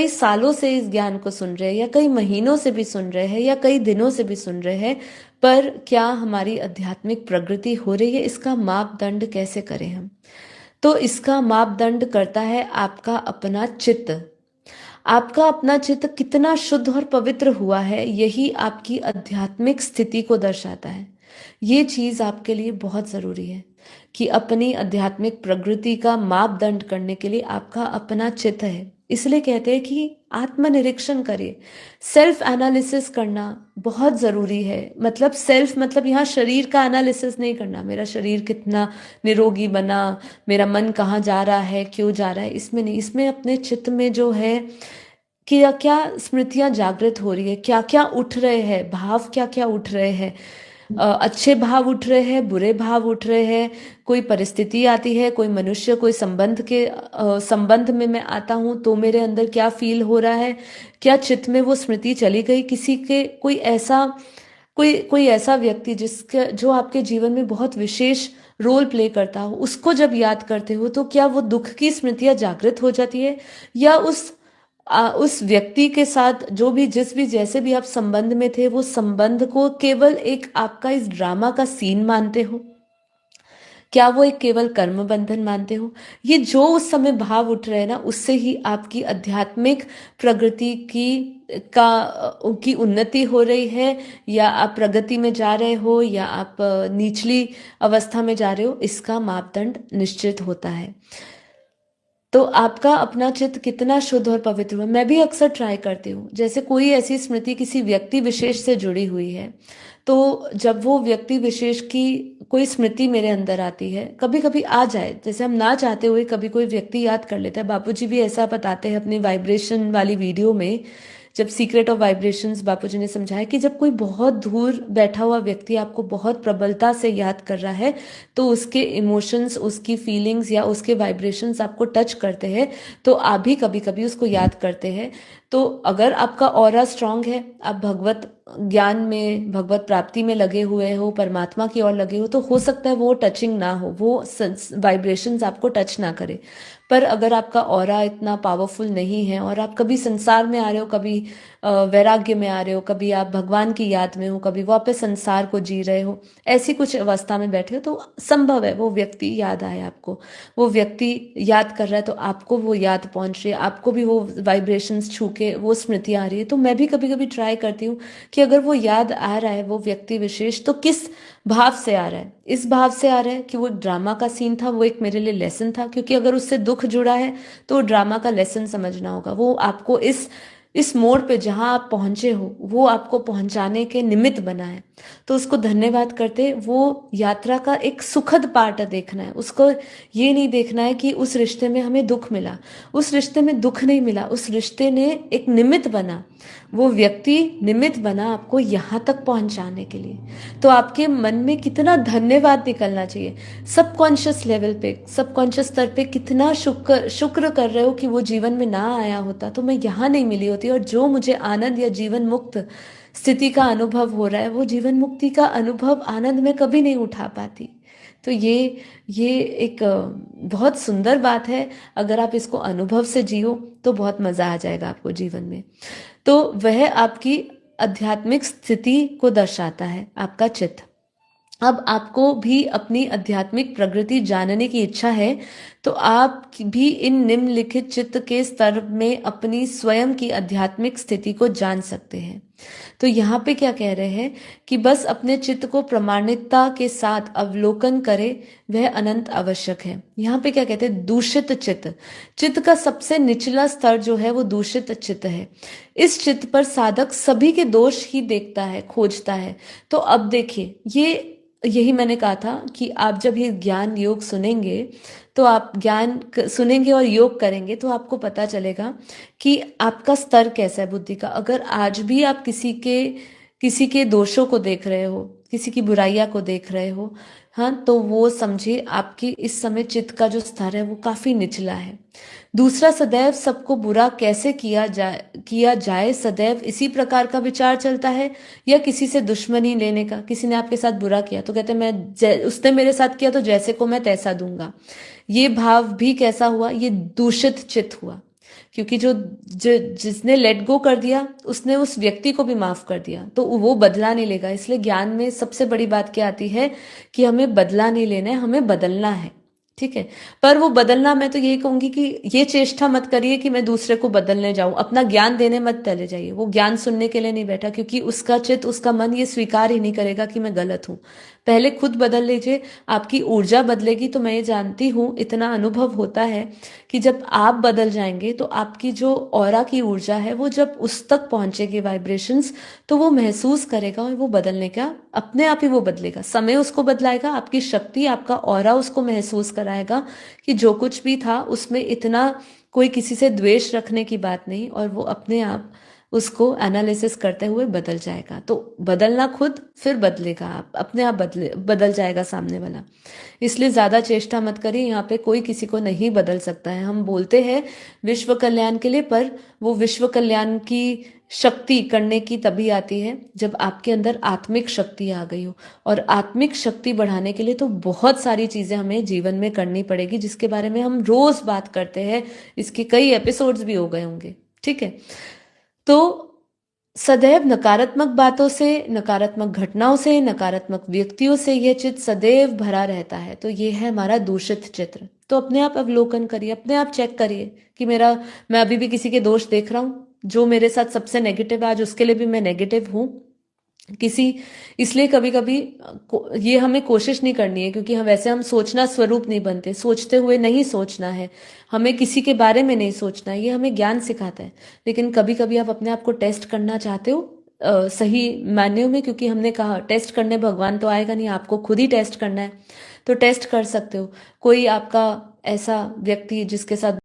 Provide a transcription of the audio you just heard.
कई सालों से इस ज्ञान को सुन रहे हैं, या कई महीनों से भी सुन रहे हैं, या कई दिनों से भी सुन रहे हैं, पर क्या हमारी आध्यात्मिक प्रगति हो रही है, इसका मापदंड कैसे करें हम? तो इसका मापदंड करता है आपका अपना चित्त। आपका अपना चित्त कितना शुद्ध और पवित्र हुआ है, यही आपकी आध्यात्मिक स्थिति को दर्शाता है। ये चीज आपके लिए बहुत जरूरी है कि अपनी आध्यात्मिक प्रगति का मापदंड करने के लिए आपका अपना चित्त है। इसलिए कहते हैं कि आत्मनिरीक्षण करिए, सेल्फ एनालिसिस करना बहुत जरूरी है। मतलब सेल्फ मतलब यहाँ शरीर का एनालिसिस नहीं करना, मेरा शरीर कितना निरोगी बना, मेरा मन कहाँ जा रहा है, क्यों जा रहा है, इसमें नहीं। इसमें अपने चित्त में जो है क्या क्या स्मृतियां जागृत हो रही है, क्या क्या उठ रहे हैं भाव, क्या क्या उठ रहे हैं। अच्छे भाव उठ रहे हैं, बुरे भाव उठ रहे हैं, कोई परिस्थिति आती है, कोई मनुष्य, कोई संबंध में मैं आता हूं तो मेरे अंदर क्या फील हो रहा है, क्या चित्त में वो स्मृति चली गई किसी के, कोई ऐसा व्यक्ति जिसके जो आपके जीवन में बहुत विशेष रोल प्ले करता हो, उसको जब याद करते हो तो क्या वो दुख की स्मृतियां जागृत हो जाती है, या उस व्यक्ति के साथ जो भी जिस भी जैसे भी आप संबंध में थे, वो संबंध को केवल एक आपका इस ड्रामा का सीन मानते हो, क्या वो एक केवल कर्म बंधन मानते हो? ये जो उस समय भाव उठ रहे हैं ना, उससे ही आपकी आध्यात्मिक प्रगति की उन्नति हो रही है, या आप प्रगति में जा रहे हो, या आप निचली अवस्था में जा रहे हो, इसका मापदंड निश्चित होता है। तो आपका अपना चित्त कितना शुद्ध और पवित्र हुआ। मैं भी अक्सर ट्राई करती हूँ, जैसे कोई ऐसी स्मृति किसी व्यक्ति विशेष से जुड़ी हुई है, तो जब वो व्यक्ति विशेष की कोई स्मृति मेरे अंदर आती है, कभी कभी आ जाए, जैसे हम ना चाहते हुए कभी कोई व्यक्ति याद कर लेता है। बापूजी भी ऐसा बताते हैं अपनी वाइब्रेशन वाली वीडियो में, जब सीक्रेट ऑफ वाइब्रेशंस बापूजी ने समझाया कि जब कोई बहुत दूर बैठा हुआ व्यक्ति आपको बहुत प्रबलता से याद कर रहा है, तो उसके इमोशंस, उसकी फीलिंग्स या उसके वाइब्रेशंस आपको टच करते हैं, तो आप भी कभी कभी उसको याद करते हैं। तो अगर आपका ऑरा स्ट्रांग है, आप भगवत ज्ञान में, भगवत प्राप्ति में लगे हुए हो, परमात्मा की ओर लगे हो, तो हो सकता है वो टचिंग ना हो, वो वाइब्रेशंस आपको टच ना करे। पर अगर आपका ऑरा इतना पावरफुल नहीं है और आप कभी संसार में आ रहे हो, कभी वैराग्य में आ रहे हो, कभी आप भगवान की याद में हो, कभी वापस संसार को जी रहे हो, ऐसी कुछ अवस्था में बैठे हो, तो संभव है वो व्यक्ति याद आए आपको। वो व्यक्ति याद कर रहा है तो आपको वो याद पहुंच रही है, आपको भी वो वाइब्रेशंस छू के वो स्मृति आ रही है। तो मैं भी कभी कभी ट्राई करती हूँ कि अगर वो याद आ रहा है वो व्यक्ति विशेष, तो किस भाव से आ रहा है। इस भाव से आ रहा है कि वो ड्रामा का सीन था, वो एक मेरे लिए लेसन था, क्योंकि अगर उससे दुख जुड़ा है तो ड्रामा का लेसन समझना होगा। वो आपको इस मोड़ पे जहां आप पहुंचे हो, वो आपको पहुंचाने के निमित्त बना है, तो उसको धन्यवाद करते। वो यात्रा का एक सुखद पार्ट देखना है उसको, ये नहीं देखना है कि उस रिश्ते में हमें दुख मिला। उस रिश्ते में दुख नहीं मिला, उस रिश्ते ने एक निमित्त बना, वो व्यक्ति निमित्त बना आपको यहां तक पहुंचाने के लिए। तो आपके मन में कितना धन्यवाद निकलना चाहिए, सबकॉन्शियस लेवल पे, सबकॉन्शियस स्तर पे कितना शुक्र कर रहे हो कि वो जीवन में ना आया होता तो मैं यहाँ नहीं मिली होती, और जो मुझे आनंद या जीवन मुक्त स्थिति का अनुभव हो रहा है, वो जीवन मुक्ति का अनुभव आनंद में कभी नहीं उठा पाती। तो ये एक बहुत सुंदर बात है। अगर आप इसको अनुभव से जियो तो बहुत मजा आ जाएगा आपको जीवन में। तो वह आपकी आध्यात्मिक स्थिति को दर्शाता है, आपका चित्त। अब आपको भी अपनी आध्यात्मिक प्रगति जानने की इच्छा है, तो आप भी इन निम्नलिखित चित्त के स्तर में अपनी स्वयं की आध्यात्मिक स्थिति को जान सकते हैं। तो यहाँ पे क्या कह रहे हैं कि बस अपने चित्त को प्रामाणिकता के साथ अवलोकन करे, वह अनंत आवश्यक है। यहाँ पे क्या कहते हैं, दूषित चित्त। चित्त का सबसे निचला स्तर जो है वो दूषित चित्त है। इस चित्त पर साधक सभी के दोष ही देखता है, खोजता है। तो अब देखिए, यही मैंने कहा था कि आप जब ये ज्ञान योग सुनेंगे, तो आप सुनेंगे और योग करेंगे, तो आपको पता चलेगा कि आपका स्तर कैसा है बुद्धि का। अगर आज भी आप किसी के दोषों को देख रहे हो, किसी की बुराइयां को देख रहे हो, हाँ, तो वो समझिए आपकी इस समय चित्त का जो स्तर है वो काफी निचला है। दूसरा, सदैव सबको बुरा कैसे किया जाए सदैव इसी प्रकार का विचार चलता है, या किसी से दुश्मनी लेने का। किसी ने आपके साथ बुरा किया तो कहते उसने मेरे साथ किया तो जैसे को मैं तैसा दूंगा। ये भाव भी कैसा हुआ, ये दूषित चित्त हुआ, क्योंकि जिसने लेट गो कर दिया उसने उस व्यक्ति को भी माफ कर दिया, तो वो बदला नहीं लेगा। इसलिए ज्ञान में सबसे बड़ी बात क्या आती है कि हमें बदला नहीं लेना है, हमें बदलना है। ठीक है। पर वो बदलना, मैं तो यही कहूंगी कि ये चेष्टा मत करिए कि मैं दूसरे को बदलने जाऊं, अपना ज्ञान देने मत चले जाइए। वो ज्ञान सुनने के लिए नहीं बैठा, क्योंकि उसका चित्त, उसका मन ये स्वीकार ही नहीं करेगा कि मैं गलत हूं। पहले खुद बदल लीजिए, आपकी ऊर्जा बदलेगी। तो मैं ये जानती हूं, इतना अनुभव होता है कि जब आप बदल जाएंगे तो आपकी जो ऑरा की ऊर्जा है वो जब उस तक पहुंचेगी वाइब्रेशंस, तो वो महसूस करेगा और वो बदलने का अपने आप ही वो बदलेगा। समय उसको बदलाएगा, आपकी शक्ति, आपका ऑरा उसको महसूस कराएगा कि जो कुछ भी था उसमें इतना कोई किसी से द्वेष रखने की बात नहीं, और वो अपने आप उसको एनालिसिस करते हुए बदल जाएगा। तो बदलना खुद, फिर बदलेगा, आप अपने आप बदल जाएगा सामने वाला। इसलिए ज्यादा चेष्टा मत करिए, यहाँ पे कोई किसी को नहीं बदल सकता है। हम बोलते हैं विश्व कल्याण के लिए, पर वो विश्व कल्याण की शक्ति करने की तभी आती है जब आपके अंदर आत्मिक शक्ति आ गई हो। और आत्मिक शक्ति बढ़ाने के लिए तो बहुत सारी चीजें हमें जीवन में करनी पड़ेगी, जिसके बारे में हम रोज बात करते हैं, इसके कई एपिसोड्स भी हो गए होंगे। ठीक है। तो सदैव नकारात्मक बातों से, नकारात्मक घटनाओं से, नकारात्मक व्यक्तियों से यह चित्र सदैव भरा रहता है। तो ये है हमारा दूषित चित्र। तो अपने आप अवलोकन करिए, अपने आप चेक करिए कि मैं अभी भी किसी के दोष देख रहा हूं। जो मेरे साथ सबसे नेगेटिव है आज, उसके लिए भी मैं नेगेटिव हूं किसी। इसलिए कभी कभी ये हमें कोशिश नहीं करनी है, क्योंकि हम वैसे, हम सोचना स्वरूप नहीं बनते, सोचते हुए नहीं सोचना है, हमें किसी के बारे में नहीं सोचना है, ये हमें ज्ञान सिखाता है। लेकिन कभी कभी आप अपने आप को टेस्ट करना चाहते हो सही मायने में, क्योंकि हमने कहा टेस्ट करने भगवान तो आएगा नहीं, आपको खुद ही टेस्ट करना है। तो टेस्ट कर सकते हो। कोई आपका ऐसा व्यक्ति जिसके साथ